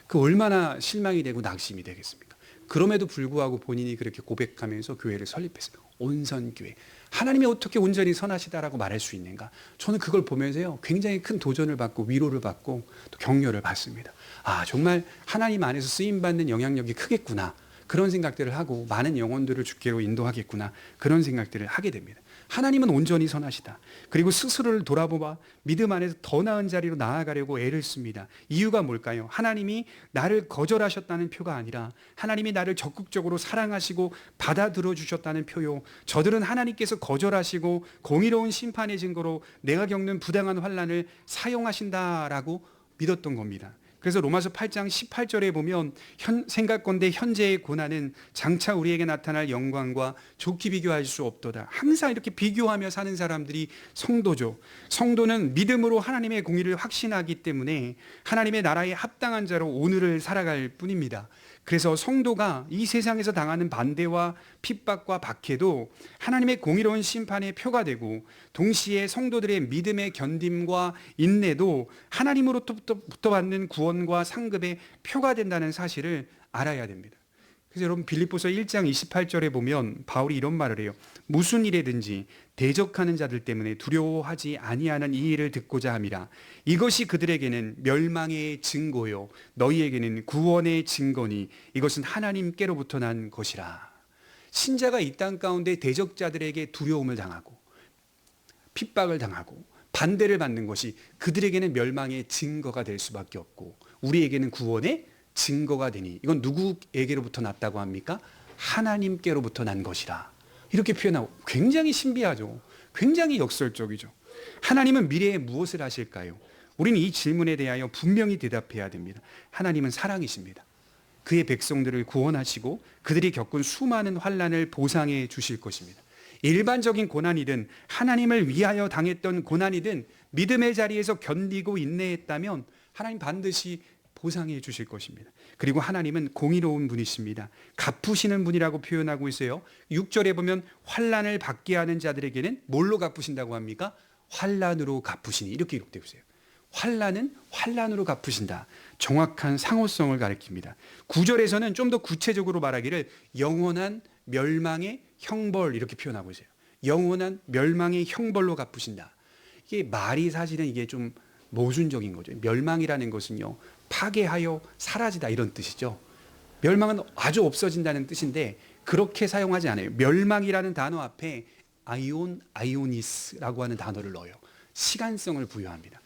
그 얼마나 실망이 되고 낙심이 되겠습니까? 그럼에도 불구하고 본인이 그렇게 고백하면서 교회를 설립했어요. 온선교회. 하나님이 어떻게 온전히 선하시다라고 말할 수 있는가? 저는 그걸 보면서요, 굉장히 큰 도전을 받고 위로를 받고 또 격려를 받습니다. 아, 정말 하나님 안에서 쓰임받는 영향력이 크겠구나. 그런 생각들을 하고 많은 영혼들을 주께로 인도하겠구나, 그런 생각들을 하게 됩니다. 하나님은 온전히 선하시다. 그리고 스스로를 돌아보아 믿음 안에서 더 나은 자리로 나아가려고 애를 씁니다. 이유가 뭘까요? 하나님이 나를 거절하셨다는 표가 아니라 하나님이 나를 적극적으로 사랑하시고 받아들여 주셨다는 표요. 저들은 하나님께서 거절하시고 공의로운 심판의 증거로 내가 겪는 부당한 환난을 사용하신다라고 믿었던 겁니다. 그래서 로마서 8장 18절에 보면 생각건대 현재의 고난은 장차 우리에게 나타날 영광과 좋게 비교할 수 없도다. 항상 이렇게 비교하며 사는 사람들이 성도죠. 성도는 믿음으로 하나님의 공의를 확신하기 때문에 하나님의 나라에 합당한 자로 오늘을 살아갈 뿐입니다. 그래서 성도가 이 세상에서 당하는 반대와 핍박과 박해도 하나님의 공의로운 심판의 표가 되고, 동시에 성도들의 믿음의 견딤과 인내도 하나님으로부터 받는 구원과 상급의 표가 된다는 사실을 알아야 됩니다. 그래서 여러분, 빌립보서 1장 28절에 보면 바울이 이런 말을 해요. 무슨 일에든지 대적하는 자들 때문에 두려워하지 아니하는 이 일을 듣고자 함이라. 이것이 그들에게는 멸망의 증거요 너희에게는 구원의 증거니 이것은 하나님께로부터 난 것이라. 신자가 이 땅 가운데 대적자들에게 두려움을 당하고 핍박을 당하고 반대를 받는 것이 그들에게는 멸망의 증거가 될 수밖에 없고, 우리에게는 구원의 증거가 되니 이건 누구에게로부터 났다고 합니까? 하나님께로부터 난 것이라. 이렇게 표현하고, 굉장히 신비하죠. 굉장히 역설적이죠. 하나님은 미래에 무엇을 하실까요? 우리는 이 질문에 대하여 분명히 대답해야 됩니다. 하나님은 사랑이십니다. 그의 백성들을 구원하시고 그들이 겪은 수많은 환난을 보상해 주실 것입니다. 일반적인 고난이든 하나님을 위하여 당했던 고난이든 믿음의 자리에서 견디고 인내했다면 하나님 반드시 보상해 주실 것입니다. 그리고 하나님은 공의로운 분이십니다. 갚으시는 분이라고 표현하고 있어요. 6절에 보면 환난을 받게 하는 자들에게는 뭘로 갚으신다고 합니까? 환난으로 갚으시니, 이렇게 기록되고 있어요. 환난은 환난으로 갚으신다. 정확한 상호성을 가리킵니다. 9절에서는 좀 더 구체적으로 말하기를 영원한 멸망의 형벌, 이렇게 표현하고 있어요. 영원한 멸망의 형벌로 갚으신다. 이게 말이 사실은 이게 좀 모순적인 거죠. 멸망이라는 것은요, 파괴하여 사라지다, 이런 뜻이죠. 멸망은 아주 없어진다는 뜻인데 그렇게 사용하지 않아요. 멸망이라는 단어 앞에 아이오니스라고 하는 단어를 넣어요. 시간성을 부여합니다.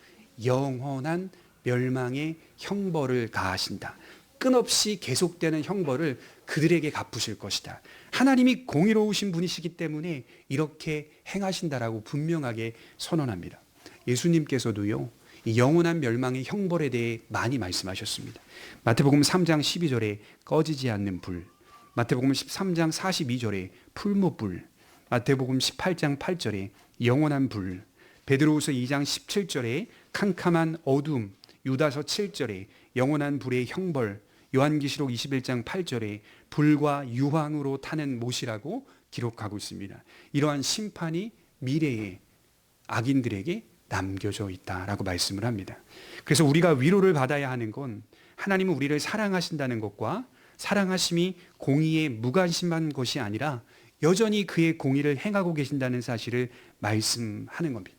영원한 멸망의 형벌을 가하신다. 끊없이 계속되는 형벌을 그들에게 갚으실 것이다. 하나님이 공의로우신 분이시기 때문에 이렇게 행하신다라고 분명하게 선언합니다. 예수님께서도요, 이 영원한 멸망의 형벌에 대해 많이 말씀하셨습니다. 마태복음 3장 12절에 꺼지지 않는 불, 마태복음 13장 42절에 풀무불, 마태복음 18장 8절에 영원한 불, 베드로후서 2장 17절에 캄캄한 어둠, 유다서 7절에 영원한 불의 형벌, 요한계시록 21장 8절에 불과 유황으로 타는 못이라고 기록하고 있습니다. 이러한 심판이 미래의 악인들에게 남겨져 있다라고 말씀을 합니다. 그래서 우리가 위로를 받아야 하는 건 하나님은 우리를 사랑하신다는 것과 사랑하심이 공의에 무관심한 것이 아니라 여전히 그의 공의를 행하고 계신다는 사실을 말씀하는 겁니다.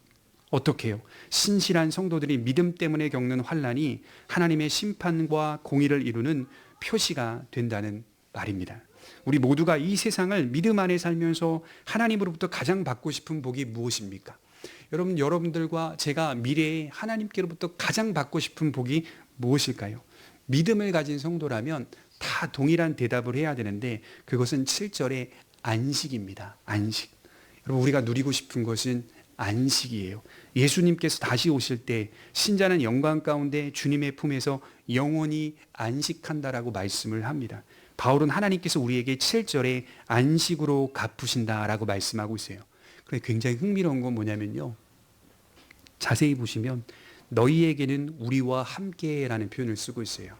어떻게 해요? 신실한 성도들이 믿음 때문에 겪는 환난이 하나님의 심판과 공의를 이루는 표시가 된다는 말입니다. 우리 모두가 이 세상을 믿음 안에 살면서 하나님으로부터 가장 받고 싶은 복이 무엇입니까? 여러분들과 제가 미래에 하나님께로부터 가장 받고 싶은 복이 무엇일까요? 믿음을 가진 성도라면 다 동일한 대답을 해야 되는데 그것은 7절의 안식입니다. 안식. 여러분, 우리가 누리고 싶은 것은 안식이에요. 예수님께서 다시 오실 때 신자는 영광 가운데 주님의 품에서 영원히 안식한다라고 말씀을 합니다. 바울은 하나님께서 우리에게 7절에 안식으로 갚으신다라고 말씀하고 있어요. 그런데 굉장히 흥미로운 건 뭐냐면요, 자세히 보시면 너희에게는 우리와 함께라는 표현을 쓰고 있어요.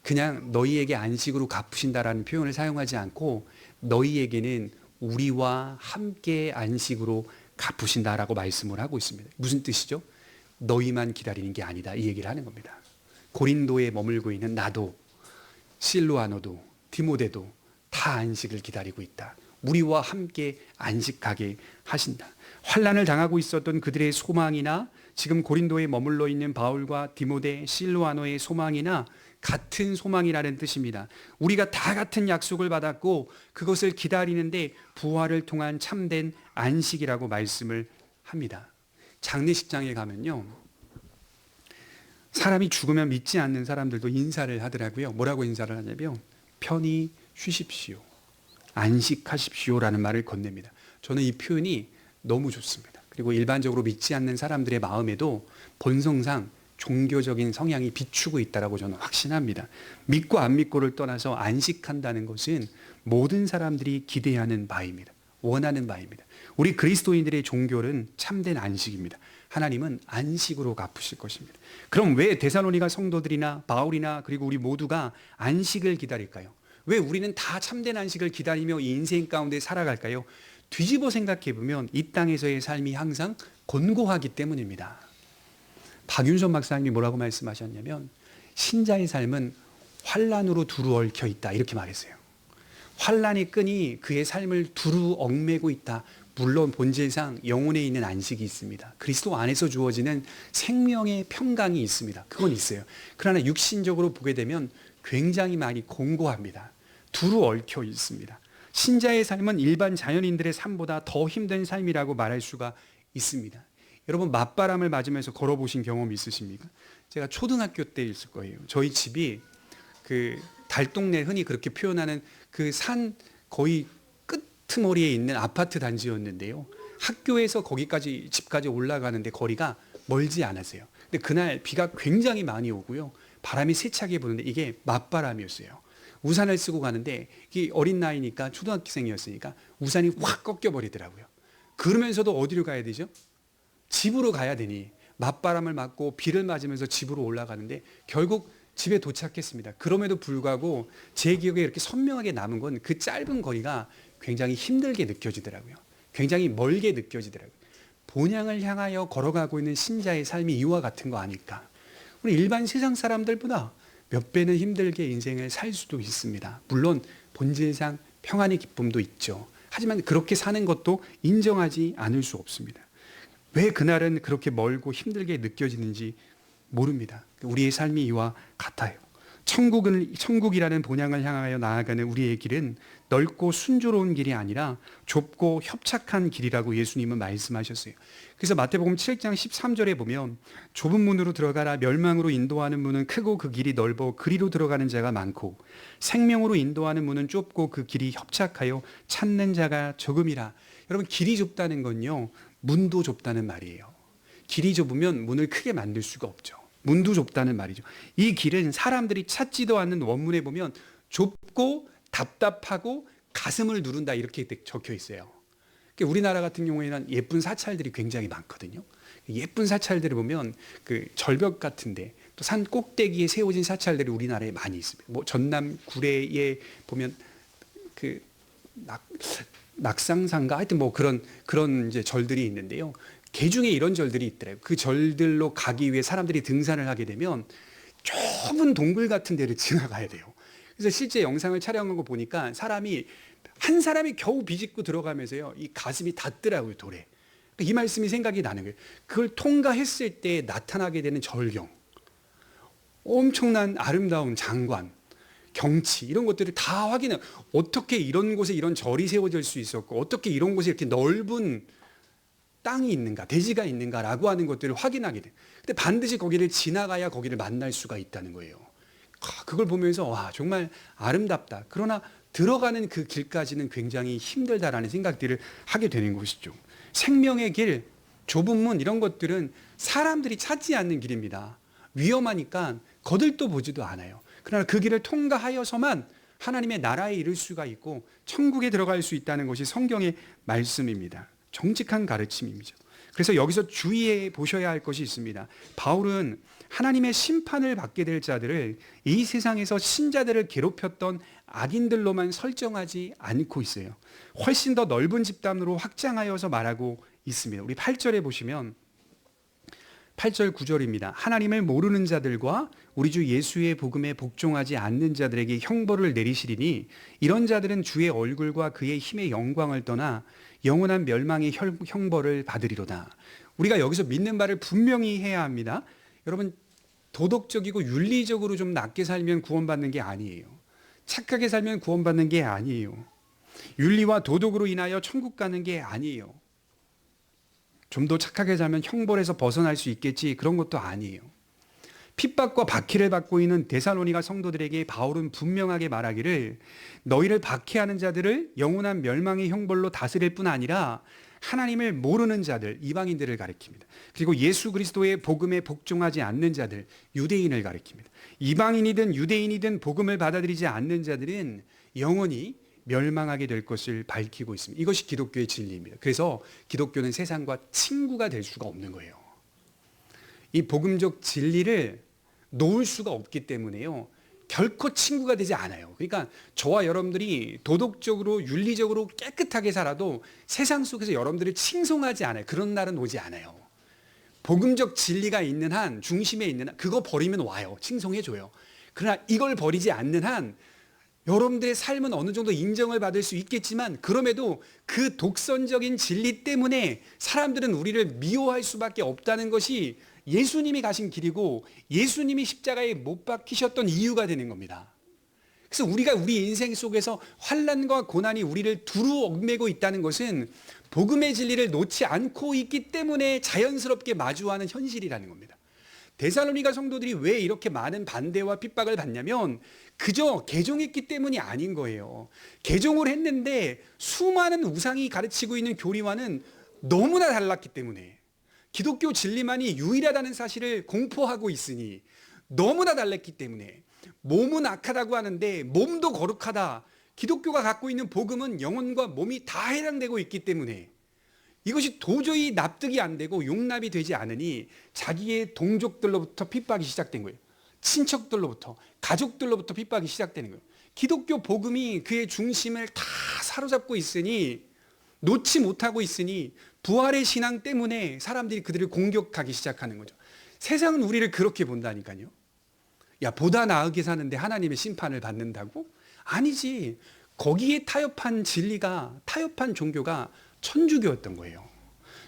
그냥 너희에게 안식으로 갚으신다라는 표현을 사용하지 않고 너희에게는 우리와 함께 안식으로 갚으신다라고 말씀을 하고 있습니다. 무슨 뜻이죠? 너희만 기다리는 게 아니다, 이 얘기를 하는 겁니다. 고린도에 머물고 있는 나도, 실로아노도, 디모데도 다 안식을 기다리고 있다. 우리와 함께 안식하게 하신다. 환난을 당하고 있었던 그들의 소망이나 지금 고린도에 머물러 있는 바울과 디모데, 실로아노의 소망이나 같은 소망이라는 뜻입니다. 우리가 다 같은 약속을 받았고 그것을 기다리는데 부활을 통한 참된 안식이라고 말씀을 합니다. 장례식장에 가면요, 사람이 죽으면 믿지 않는 사람들도 인사를 하더라고요. 뭐라고 인사를 하냐면 편히 쉬십시오, 안식하십시오라는 말을 건넵니다. 저는 이 표현이 너무 좋습니다. 그리고 일반적으로 믿지 않는 사람들의 마음에도 본성상 종교적인 성향이 비추고 있다라고 저는 확신합니다. 믿고 안 믿고를 떠나서 안식한다는 것은 모든 사람들이 기대하는 바입니다. 원하는 바입니다. 우리 그리스도인들의 종교는 참된 안식입니다. 하나님은 안식으로 갚으실 것입니다. 그럼 왜 데살로니가 성도들이나 바울이나 그리고 우리 모두가 안식을 기다릴까요? 왜 우리는 다 참된 안식을 기다리며 이 인생 가운데 살아갈까요? 뒤집어 생각해 보면 이 땅에서의 삶이 항상 곤고하기 때문입니다. 박윤선 박사님이 뭐라고 말씀하셨냐면 신자의 삶은 환란으로 두루 얽혀 있다 이렇게 말했어요. 환란의 끈이 그의 삶을 두루 얽매고 있다. 물론 본질상 영혼에 있는 안식이 있습니다. 그리스도 안에서 주어지는 생명의 평강이 있습니다. 그건 있어요. 그러나 육신적으로 보게 되면 굉장히 많이 공고합니다. 두루 얽혀 있습니다. 신자의 삶은 일반 자연인들의 삶보다 더 힘든 삶이라고 말할 수가 있습니다. 여러분 맞바람을 맞으면서 걸어보신 경험 있으십니까? 제가 초등학교 때 있을 거예요. 저희 집이 그 달동네 흔히 그렇게 표현하는 그 산 거의 끄트머리에 있는 아파트 단지였는데요. 학교에서 거기까지 집까지 올라가는데 거리가 멀지 않았어요. 근데 그날 비가 굉장히 많이 오고요. 바람이 세차게 부는데 이게 맞바람이었어요. 우산을 쓰고 가는데 이게 어린 나이니까 초등학생이었으니까 우산이 확 꺾여버리더라고요. 그러면서도 어디로 가야 되죠? 집으로 가야 되니 맞바람을 맞고 비를 맞으면서 집으로 올라가는데 결국 집에 도착했습니다. 그럼에도 불구하고 제 기억에 이렇게 선명하게 남은 건 그 짧은 거리가 굉장히 힘들게 느껴지더라고요. 굉장히 멀게 느껴지더라고요. 본향을 향하여 걸어가고 있는 신자의 삶이 이와 같은 거 아닐까. 우리 일반 세상 사람들보다 몇 배는 힘들게 인생을 살 수도 있습니다. 물론 본질상 평안의 기쁨도 있죠. 하지만 그렇게 사는 것도 인정하지 않을 수 없습니다. 왜 그날은 그렇게 멀고 힘들게 느껴지는지 모릅니다. 우리의 삶이 이와 같아요. 천국이라는 본향을 향하여 나아가는 우리의 길은 넓고 순조로운 길이 아니라 좁고 협착한 길이라고 예수님은 말씀하셨어요. 그래서 마태복음 7장 13절에 보면 좁은 문으로 들어가라 멸망으로 인도하는 문은 크고 그 길이 넓어 그리로 들어가는 자가 많고 생명으로 인도하는 문은 좁고 그 길이 협착하여 찾는 자가 적음이라. 여러분 길이 좁다는 건요 문도 좁다는 말이에요. 길이 좁으면 문을 크게 만들 수가 없죠. 문도 좁다는 말이죠. 이 길은 사람들이 찾지도 않는 원문에 보면 좁고 답답하고 가슴을 누른다 이렇게 적혀 있어요. 우리나라 같은 경우에는 예쁜 사찰들이 굉장히 많거든요. 예쁜 사찰들을 보면 그 절벽 같은데 또 산 꼭대기에 세워진 사찰들이 우리나라에 많이 있습니다. 뭐 전남 구례에 보면 그 낙상산가 하여튼 뭐 그런 이제 절들이 있는데요. 개중에 이런 절들이 있더라고요. 그 절들로 가기 위해 사람들이 등산을 하게 되면 좁은 동굴 같은 데를 지나가야 돼요. 그래서 실제 영상을 촬영한 거 보니까 한 사람이 겨우 비집고 들어가면서요, 이 가슴이 닿더라고요, 돌에. 이 말씀이 생각이 나는 거예요. 그걸 통과했을 때 나타나게 되는 절경, 엄청난 아름다운 장관, 경치 이런 것들을 다 확인해. 어떻게 이런 곳에 이런 절이 세워질 수 있었고 어떻게 이런 곳에 이렇게 넓은 땅이 있는가, 대지가 있는가라고 하는 것들을 확인하게 돼. 근데 반드시 거기를 지나가야 거기를 만날 수가 있다는 거예요. 그걸 보면서 와 정말 아름답다. 그러나 들어가는 그 길까지는 굉장히 힘들다라는 생각들을 하게 되는 것이죠. 생명의 길, 좁은 문 이런 것들은 사람들이 찾지 않는 길입니다. 위험하니까 거들떠 보지도 않아요. 그러나 그 길을 통과하여서만 하나님의 나라에 이를 수가 있고 천국에 들어갈 수 있다는 것이 성경의 말씀입니다. 정직한 가르침이죠. 그래서 여기서 주의해 보셔야 할 것이 있습니다. 바울은 하나님의 심판을 받게 될 자들을 이 세상에서 신자들을 괴롭혔던 악인들로만 설정하지 않고 있어요. 훨씬 더 넓은 집단으로 확장하여서 말하고 있습니다. 우리 8절에 보시면 8절 9절입니다. 하나님을 모르는 자들과 우리 주 예수의 복음에 복종하지 않는 자들에게 형벌을 내리시리니 이런 자들은 주의 얼굴과 그의 힘의 영광을 떠나 영원한 멸망의 형벌을 받으리로다. 우리가 여기서 믿는 바를 분명히 해야 합니다. 여러분 도덕적이고 윤리적으로 좀 낮게 살면 구원받는 게 아니에요. 착하게 살면 구원받는 게 아니에요. 윤리와 도덕으로 인하여 천국 가는 게 아니에요. 좀 더 착하게 살면 형벌에서 벗어날 수 있겠지, 그런 것도 아니에요. 핍박과 박해를 받고 있는 데살로니가 성도들에게 바울은 분명하게 말하기를 너희를 박해하는 자들을 영원한 멸망의 형벌로 다스릴 뿐 아니라 하나님을 모르는 자들, 이방인들을 가리킵니다. 그리고 예수 그리스도의 복음에 복종하지 않는 자들, 유대인을 가리킵니다. 이방인이든 유대인이든 복음을 받아들이지 않는 자들은 영원히 멸망하게 될 것을 밝히고 있습니다. 이것이 기독교의 진리입니다. 그래서 기독교는 세상과 친구가 될 수가 없는 거예요. 이 복음적 진리를 놓을 수가 없기 때문에요. 결코 친구가 되지 않아요. 그러니까 저와 여러분들이 도덕적으로 윤리적으로 깨끗하게 살아도 세상 속에서 여러분들을 칭송하지 않아요. 그런 날은 오지 않아요. 복음적 진리가 있는 한, 중심에 있는 한, 그거 버리면 와요. 칭송해줘요. 그러나 이걸 버리지 않는 한 여러분들의 삶은 어느 정도 인정을 받을 수 있겠지만 그럼에도 그 독선적인 진리 때문에 사람들은 우리를 미워할 수밖에 없다는 것이 예수님이 가신 길이고 예수님이 십자가에 못 박히셨던 이유가 되는 겁니다. 그래서 우리가 우리 인생 속에서 환난과 고난이 우리를 두루 얽매고 있다는 것은 복음의 진리를 놓지 않고 있기 때문에 자연스럽게 마주하는 현실이라는 겁니다. 데살로니가 성도들이 왜 이렇게 많은 반대와 핍박을 받냐면 그저 개종했기 때문이 아닌 거예요. 개종을 했는데 수많은 우상이 가르치고 있는 교리와는 너무나 달랐기 때문에, 기독교 진리만이 유일하다는 사실을 공포하고 있으니 너무나 달랐기 때문에, 몸은 악하다고 하는데 몸도 거룩하다, 기독교가 갖고 있는 복음은 영혼과 몸이 다 해당되고 있기 때문에 이것이 도저히 납득이 안 되고 용납이 되지 않으니 자기의 동족들로부터 핍박이 시작된 거예요. 친척들로부터, 가족들로부터 핍박이 시작되는 거예요. 기독교 복음이 그의 중심을 다 사로잡고 있으니, 놓지 못하고 있으니 부활의 신앙 때문에 사람들이 그들을 공격하기 시작하는 거죠. 세상은 우리를 그렇게 본다니까요. 야, 보다 나으게 사는데 하나님의 심판을 받는다고? 아니지. 거기에 타협한 진리가, 타협한 종교가 천주교였던 거예요.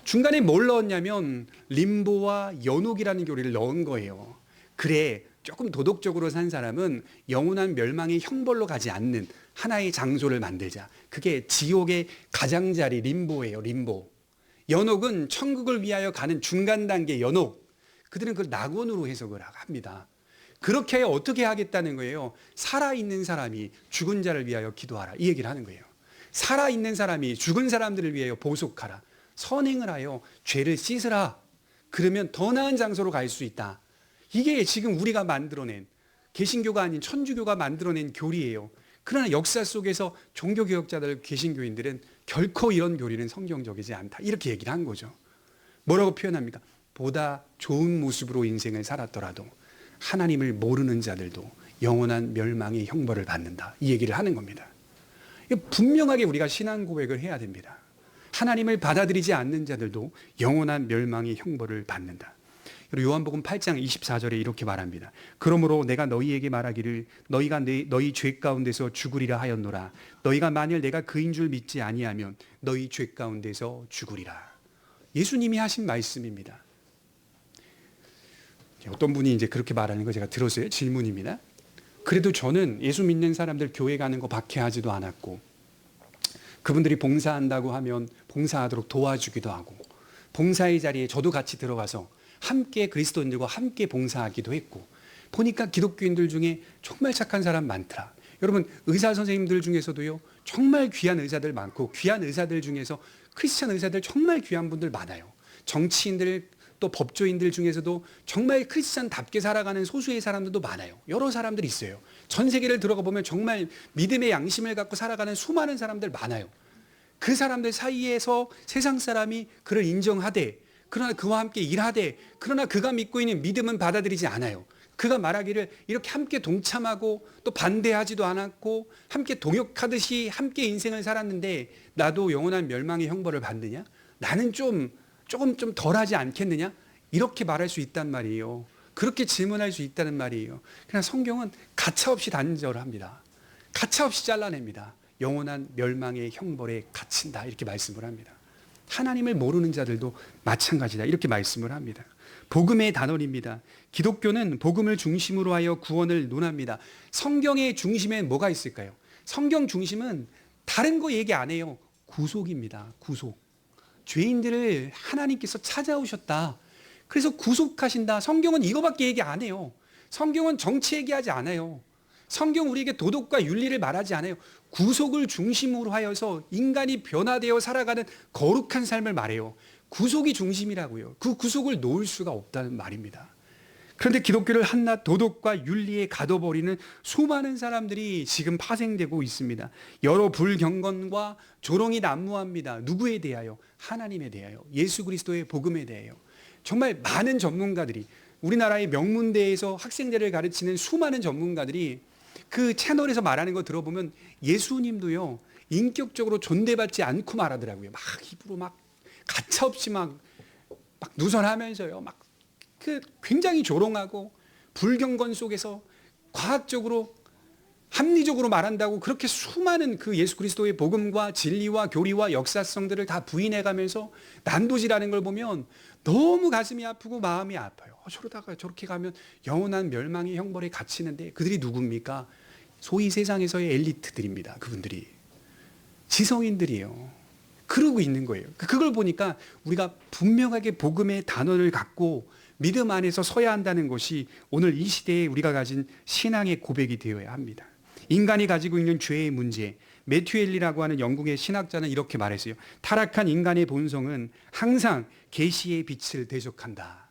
중간에 뭘 넣었냐면 림보와 연옥이라는 교리를 넣은 거예요. 그래, 조금 도덕적으로 산 사람은 영원한 멸망의 형벌로 가지 않는 하나의 장소를 만들자. 그게 지옥의 가장자리 림보예요. 림보. 연옥은 천국을 위하여 가는 중간 단계 연옥. 그들은 그걸 낙원으로 해석을 합니다. 그렇게 하여 어떻게 하겠다는 거예요? 살아있는 사람이 죽은 자를 위하여 기도하라, 이 얘기를 하는 거예요. 살아있는 사람이 죽은 사람들을 위하여 보속하라, 선행을 하여 죄를 씻으라. 그러면 더 나은 장소로 갈 수 있다. 이게 지금 우리가 만들어낸, 개신교가 아닌 천주교가 만들어낸 교리예요. 그러나 역사 속에서 종교개혁자들, 개신교인들은 결코 이런 교리는 성경적이지 않다, 이렇게 얘기를 한 거죠. 뭐라고 표현합니까? 보다 좋은 모습으로 인생을 살았더라도 하나님을 모르는 자들도 영원한 멸망의 형벌을 받는다, 이 얘기를 하는 겁니다. 분명하게 우리가 신앙 고백을 해야 됩니다. 하나님을 받아들이지 않는 자들도 영원한 멸망의 형벌을 받는다. 요한복음 8장 24절에 이렇게 말합니다. 그러므로 내가 너희에게 말하기를 너희가 너희 죄 가운데서 죽으리라 하였노라. 너희가 만일 내가 그인 줄 믿지 아니하면 너희 죄 가운데서 죽으리라. 예수님이 하신 말씀입니다. 어떤 분이 이제 그렇게 말하는 거 제가 들었어요. 질문입니다. 그래도 저는 예수 믿는 사람들 교회 가는 거 박해하지도 않았고, 그분들이 봉사한다고 하면 봉사하도록 도와주기도 하고, 봉사의 자리에 저도 같이 들어가서 함께 그리스도인들과 함께 봉사하기도 했고, 보니까 기독교인들 중에 정말 착한 사람 많더라. 여러분, 의사 선생님들 중에서도요, 정말 귀한 의사들 많고, 귀한 의사들 중에서 크리스찬 의사들 정말 귀한 분들 많아요. 정치인들, 또 법조인들 중에서도 정말 크리스찬답게 살아가는 소수의 사람들도 많아요. 여러 사람들이 있어요. 전 세계를 들어가 보면 정말 믿음의 양심을 갖고 살아가는 수많은 사람들 많아요. 그 사람들 사이에서 세상 사람이 그를 인정하되, 그러나 그와 함께 일하되, 그러나 그가 믿고 있는 믿음은 받아들이지 않아요. 그가 말하기를 이렇게 함께 동참하고 또 반대하지도 않았고 함께 동역하듯이 함께 인생을 살았는데 나도 영원한 멸망의 형벌을 받느냐? 나는 조금 덜하지 않겠느냐? 이렇게 말할 수 있단 말이에요. 그렇게 질문할 수 있다는 말이에요. 그러나 성경은 가차없이 단절합니다. 가차없이 잘라냅니다. 영원한 멸망의 형벌에 갇힌다, 이렇게 말씀을 합니다. 하나님을 모르는 자들도 마찬가지다. 이렇게 말씀을 합니다. 복음의 단원입니다. 기독교는 복음을 중심으로 하여 구원을 논합니다. 성경의 중심에 뭐가 있을까요? 성경 중심은 다른 거 얘기 안 해요. 구속입니다. 구속. 죄인들을 하나님께서 찾아오셨다. 그래서 구속하신다. 성경은 이거밖에 얘기 안 해요. 성경은 정치 얘기하지 않아요. 성경 우리에게 도덕과 윤리를 말하지 않아요. 구속을 중심으로 하여서 인간이 변화되어 살아가는 거룩한 삶을 말해요. 구속이 중심이라고요. 그 구속을 놓을 수가 없다는 말입니다. 그런데 기독교를 한낱 도덕과 윤리에 가둬버리는 수많은 사람들이 지금 파생되고 있습니다. 여러 불경건과 조롱이 난무합니다. 누구에 대하여? 하나님에 대하여, 예수 그리스도의 복음에 대하여. 정말 많은 전문가들이, 우리나라의 명문대에서 학생들을 가르치는 수많은 전문가들이 그 채널에서 말하는 거 들어보면 예수님도요, 인격적으로 존대받지 않고 말하더라고요. 막 입으로 막 가차없이 막 누설하면서요, 막 그 굉장히 조롱하고 불경건 속에서 과학적으로 합리적으로 말한다고 그렇게 수많은 그 예수 그리스도의 복음과 진리와 교리와 역사성들을 다 부인해가면서 난도질하는 걸 보면 너무 가슴이 아프고 마음이 아파요. 저러다가 저렇게 가면 영원한 멸망의 형벌에 갇히는데 그들이 누굽니까? 소위 세상에서의 엘리트들입니다. 그분들이 지성인들이에요. 그러고 있는 거예요. 그걸 보니까 우리가 분명하게 복음의 단원을 갖고 믿음 안에서 서야 한다는 것이 오늘 이 시대에 우리가 가진 신앙의 고백이 되어야 합니다. 인간이 가지고 있는 죄의 문제, 매튜 헨리라고 하는 영국의 신학자는 이렇게 말했어요. 타락한 인간의 본성은 항상 계시의 빛을 대적한다.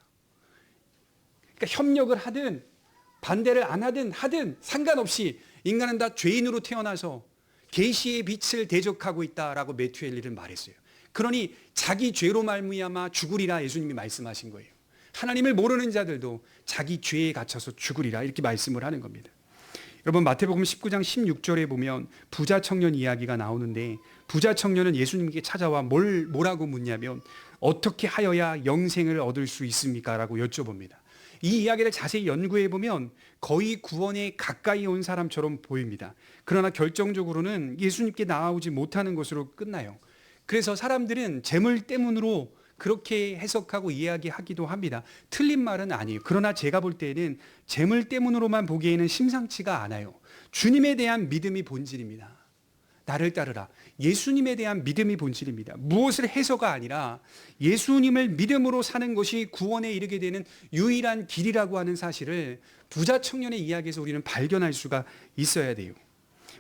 그러니까 협력을 하든 반대를 안 하든 상관없이 인간은 다 죄인으로 태어나서 계시의 빛을 대적하고 있다라고 매튜 헨리는 말했어요. 그러니 자기 죄로 말미암아 죽으리라 예수님이 말씀하신 거예요. 하나님을 모르는 자들도 자기 죄에 갇혀서 죽으리라 이렇게 말씀을 하는 겁니다. 여러분 마태복음 19장 16절에 보면 부자 청년 이야기가 나오는데 부자 청년은 예수님께 찾아와 뭐라고 묻냐면 어떻게 하여야 영생을 얻을 수 있습니까? 라고 여쭤봅니다. 이 이야기를 자세히 연구해 보면 거의 구원에 가까이 온 사람처럼 보입니다. 그러나 결정적으로는 예수님께 나아오지 못하는 것으로 끝나요. 그래서 사람들은 재물 때문으로 그렇게 해석하고 이야기하기도 합니다. 틀린 말은 아니에요. 그러나 제가 볼 때는 재물 때문으로만 보기에는 심상치가 않아요. 주님에 대한 믿음이 본질입니다. 나를 따르라. 예수님에 대한 믿음이 본질입니다. 무엇을 해서가 아니라 예수님을 믿음으로 사는 것이 구원에 이르게 되는 유일한 길이라고 하는 사실을 부자 청년의 이야기에서 우리는 발견할 수가 있어야 돼요.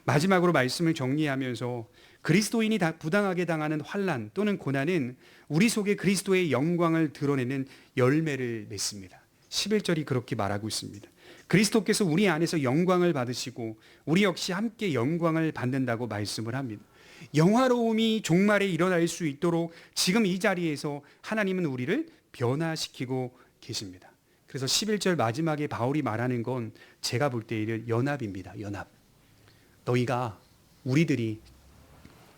마지막으로 말씀을 정리하면서 그리스도인이 부당하게 당하는 환난 또는 고난은 우리 속에 그리스도의 영광을 드러내는 열매를 맺습니다. 11절이 그렇게 말하고 있습니다. 그리스도께서 우리 안에서 영광을 받으시고 우리 역시 함께 영광을 받는다고 말씀을 합니다. 영화로움이 종말에 일어날 수 있도록 지금 이 자리에서 하나님은 우리를 변화시키고 계십니다. 그래서 11절 마지막에 바울이 말하는 건 제가 볼 때 연합입니다. 연합. 너희가 우리들이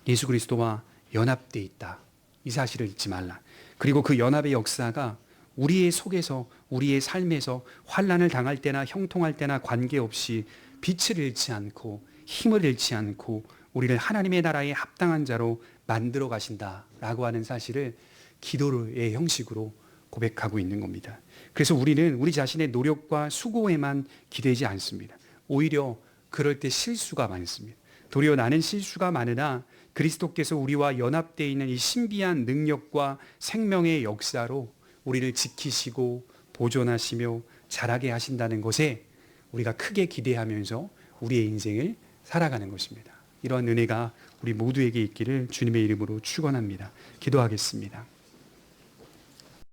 예수 그리스도와 연합되어 있다. 이 사실을 잊지 말라. 그리고 그 연합의 역사가 우리의 속에서 우리의 삶에서 환난을 당할 때나 형통할 때나 관계없이 빛을 잃지 않고 힘을 잃지 않고 우리를 하나님의 나라에 합당한 자로 만들어 가신다라고 하는 사실을 기도의 형식으로 고백하고 있는 겁니다. 그래서 우리는 우리 자신의 노력과 수고에만 기대지 않습니다. 오히려 그럴 때 실수가 많습니다. 도리어 나는 실수가 많으나 그리스도께서 우리와 연합되어 있는 이 신비한 능력과 생명의 역사로 우리를 지키시고 보존하시며 자라게 하신다는 것에 우리가 크게 기대하면서 우리의 인생을 살아가는 것입니다. 이러한 은혜가 우리 모두에게 있기를 주님의 이름으로 축원합니다. 기도하겠습니다.